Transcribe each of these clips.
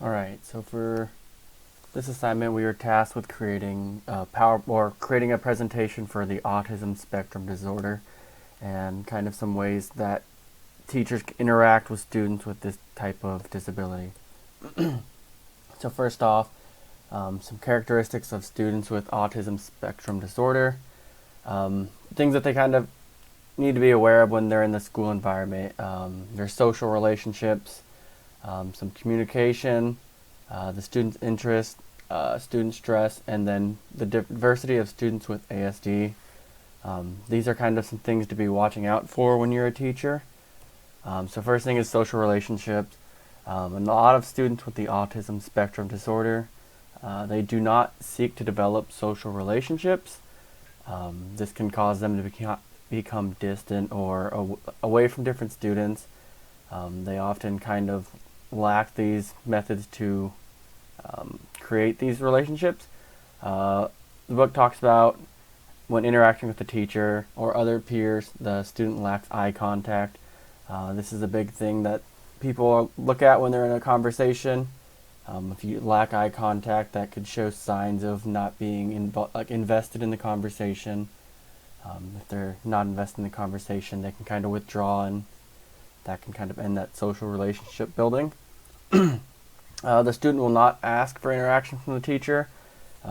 Alright, so for this assignment we were tasked with creating creating a presentation for the autism spectrum disorder and kind of some ways that teachers interact with students with this type of disability. So first off, some characteristics of students with autism spectrum disorder, things that they kind of need to be aware of when they're in the school environment, their social relationships, some communication, the student's interest, student stress, and then the diversity of students with ASD. These are kind of some things to be watching out for when you're a teacher. So first thing is social relationships. And a lot of students with the autism spectrum disorder, they do not seek to develop social relationships. This can cause them to become distant or away from different students. They often kind of lack these methods to create these relationships. The book talks about when interacting with the teacher or other peers, the student lacks eye contact. This is a big thing that people look at when they're in a conversation. If you lack eye contact, that could show signs of not being invested in the conversation. If they're not invested in the conversation, they can kind of withdraw, and that can kind of end that social relationship building. The student will not ask for interaction from the teacher.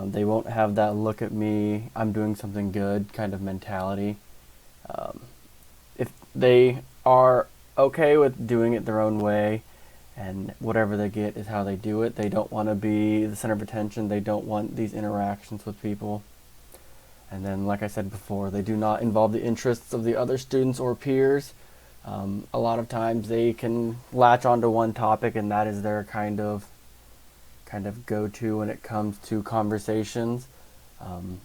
They won't have that look at me, I'm doing something good kind of mentality. If they are okay with doing it their own way and whatever they get is how they do it, they don't want to be the center of attention, they don't want these interactions with people. And then, like I said before, they do not involve the interests of the other students or peers. A lot of times they can latch onto one topic and that is their kind of go-to when it comes to conversations.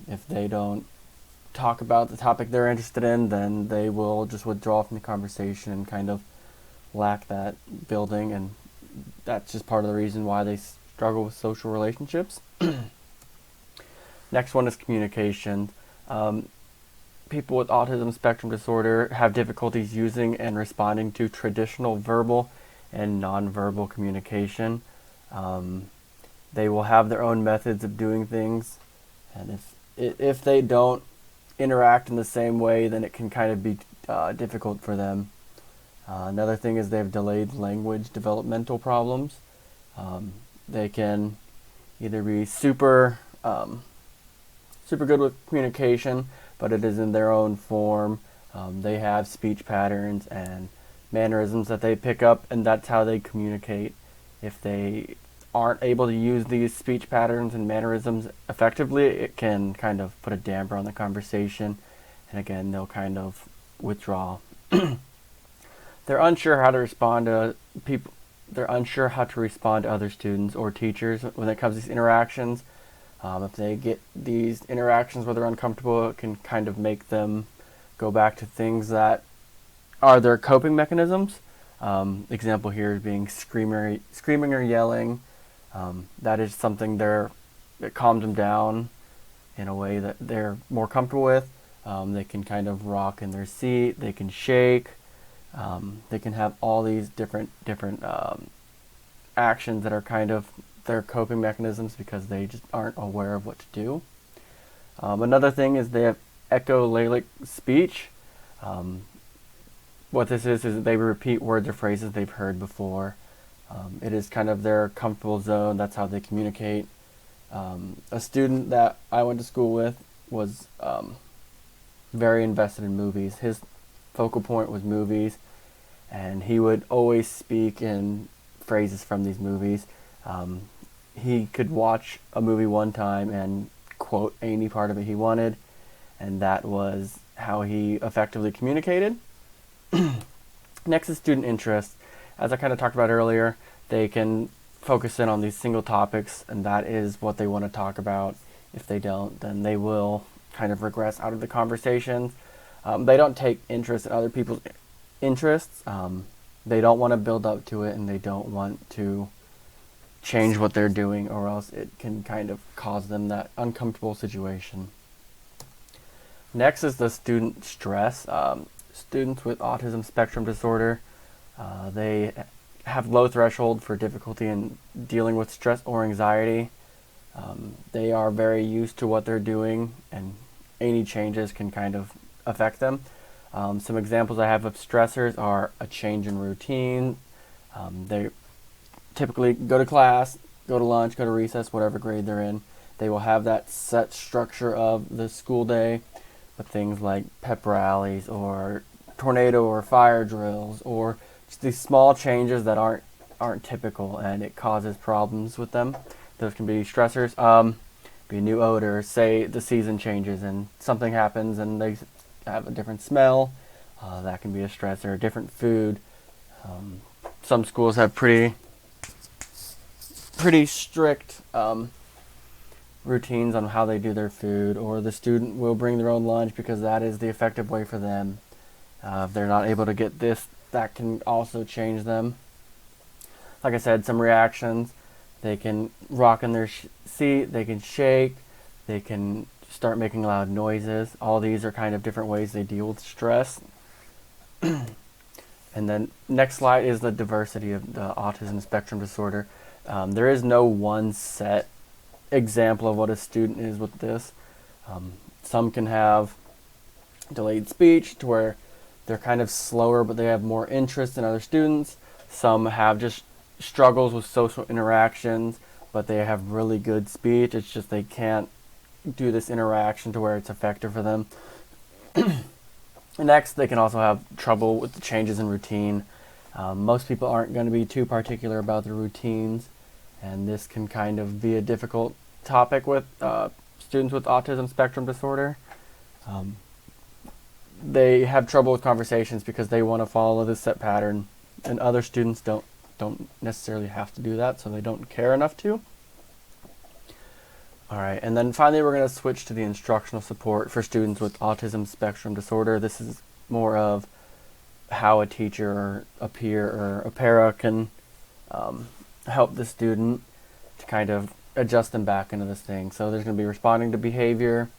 If they don't talk about the topic they're interested in, then they will just withdraw from the conversation and kind of lack that building, and that's just part of the reason why they struggle with social relationships. Next one is communication. People with autism spectrum disorder have difficulties using and responding to traditional verbal and nonverbal communication. They will have their own methods of doing things, and if they don't interact in the same way, then it can kind of be difficult for them. Another thing is they have delayed language developmental problems. They can either be super good with communication, but it is in their own form. They have speech patterns and mannerisms that they pick up, and that's how they communicate. If they aren't able to use these speech patterns and mannerisms effectively, it can kind of put a damper on the conversation, and again, they'll kind of withdraw. They're unsure how to respond to people. They're unsure how to respond to other students or teachers when it comes to these interactions. If they get these interactions where they're uncomfortable, it can kind of make them go back to things that are their coping mechanisms. Example here is being screaming or yelling. That is something that calms them down in a way that they're more comfortable with. They can kind of rock in their seat. They can shake. They can have all these different actions that are kind of their coping mechanisms because they just aren't aware of what to do. Another thing is they have echolalic speech. What this is they repeat words or phrases they've heard before. It is kind of their comfortable zone. That's how they communicate. A student that I went to school with was very invested in movies. His focal point was movies, and he would always speak in phrases from these movies. He could watch a movie one time and quote any part of it he wanted, and that was how he effectively communicated. Next is student interest. As I kind of talked about earlier, they can focus in on these single topics, and that is what they want to talk about. If they don't, then they will kind of regress out of the conversations. They don't take interest in other people's interests. They don't want to build up to it, and they don't want to change what they're doing, or else it can kind of cause them that uncomfortable situation. Next is the student stress. Students with autism spectrum disorder, they have low threshold for difficulty in dealing with stress or anxiety. They are very used to what they're doing, and any changes can kind of affect them. Some examples I have of stressors are a change in routine. They typically go to class, go to lunch, go to recess, whatever grade they're in. They will have that set structure of the school day, but things like pep rallies or tornado or fire drills, or just these small changes that aren't typical, and it causes problems with them. Those can be stressors. Be a new odor. Say the season changes and something happens and they have a different smell. That can be a stressor. Different food. Some schools have pretty strict routines on how they do their food, or the student will bring their own lunch because that is the effective way for them. If they're not able to get this, that can also change them. Like I said, some reactions. They can rock in their seat, they can shake, they can start making loud noises. All these are kind of different ways they deal with stress. And then next slide is the diversity of the autism spectrum disorder. There is no one set example of what a student is with this. Some can have delayed speech to where they're kind of slower but they have more interest than other students. Some have just struggles with social interactions, but they have really good speech. It's just they can't do this interaction to where it's effective for them. Next, they can also have trouble with the changes in routine. Most people aren't going to be too particular about their routines, and this can kind of be a difficult topic with students with autism spectrum disorder. They have trouble with conversations because they want to follow this set pattern, and other students don't necessarily have to do that, so they don't care enough to. Alright, and then finally we're going to switch to the instructional support for students with autism spectrum disorder. This is more of how a teacher or a peer or a para can help the student to kind of adjust them back into this thing. So there's going to be responding to behavior,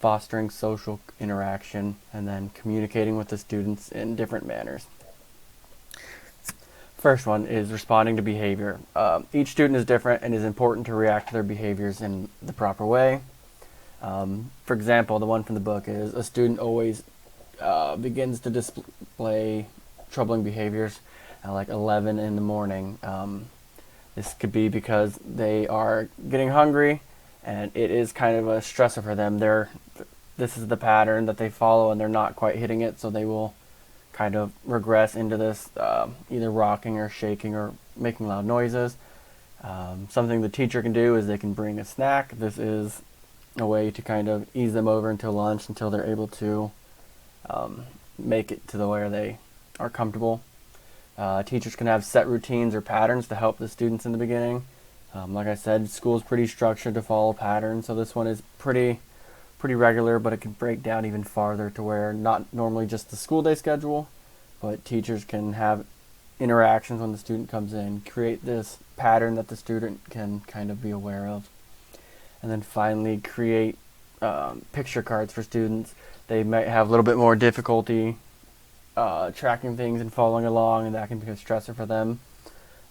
fostering social interaction, and then communicating with the students in different manners. First one is responding to behavior. Each student is different, and it is important to react to their behaviors in the proper way. For example, the one from the book is a student always begins to display troubling behaviors at like 11 in the morning. This could be because they are getting hungry, and it is kind of a stressor for them. This is the pattern that they follow, and they're not quite hitting it, so they will kind of regress into this either rocking or shaking or making loud noises. Something the teacher can do is they can bring a snack. This is a way to kind of ease them over until lunch, until they're able to make it to where they are comfortable. Teachers can have set routines or patterns to help the students in the beginning. Like I said, school is pretty structured to follow patterns, so this one is pretty regular, but it can break down even farther to where not normally just the school day schedule, but teachers can have interactions when the student comes in, create this pattern that the student can kind of be aware of. And then finally create picture cards for students. They might have a little bit more difficulty tracking things and following along, and that can be a stressor for them.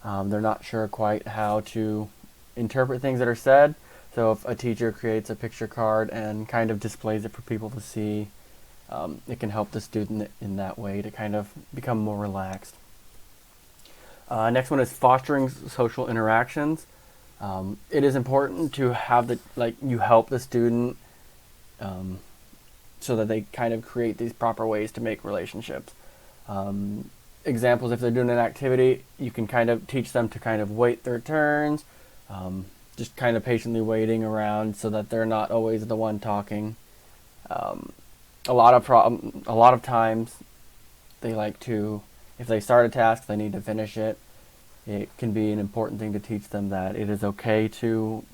They're not sure quite how to interpret things that are said. So if a teacher creates a picture card and kind of displays it for people to see, it can help the student in that way to kind of become more relaxed. Next one is fostering social interactions. It is important to have you help the student so that they kind of create these proper ways to make relationships. Examples, if they're doing an activity, you can kind of teach them to kind of wait their turns, just kind of patiently waiting around so that they're not always the one talking. A lot of times they like to, if they start a task, they need to finish it. It can be an important thing to teach them that it is okay to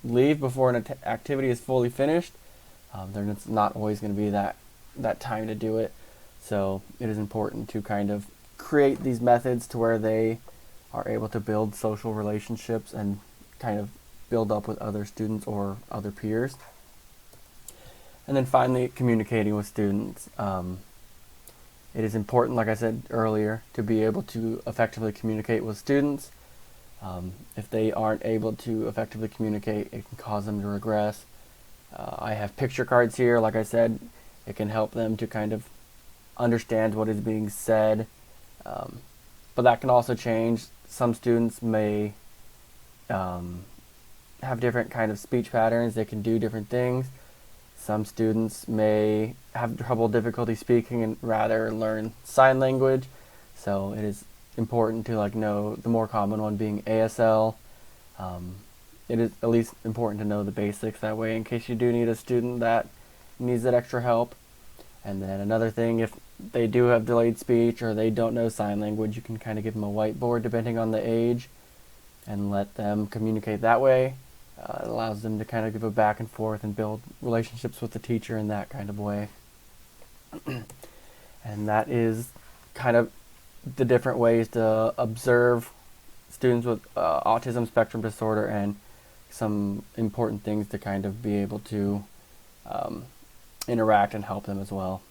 leave before an activity is fully finished. There's not always going to be that time to do it. So it is important to kind of create these methods to where they are able to build social relationships and kind of build up with other students or other peers. And then finally, communicating with students. It is important, like I said earlier, to be able to effectively communicate with students. If they aren't able to effectively communicate, it can cause them to regress. I have picture cards here. Like I said, it can help them to kind of understand what is being said. But that can also change. Some students may have different kind of speech patterns. They can do different things. Some students may have difficulty speaking and rather learn sign language. So it is important to know the more common one being ASL. It is at least important to know the basics that way in case you do need a student that needs that extra help. And then another thing, if they do have delayed speech or they don't know sign language, you can kind of give them a whiteboard depending on the age and let them communicate that way. It allows them to kind of give a back and forth and build relationships with the teacher in that kind of way. And that is kind of the different ways to observe students with autism spectrum disorder, and some important things to kind of be able to interact and help them as well.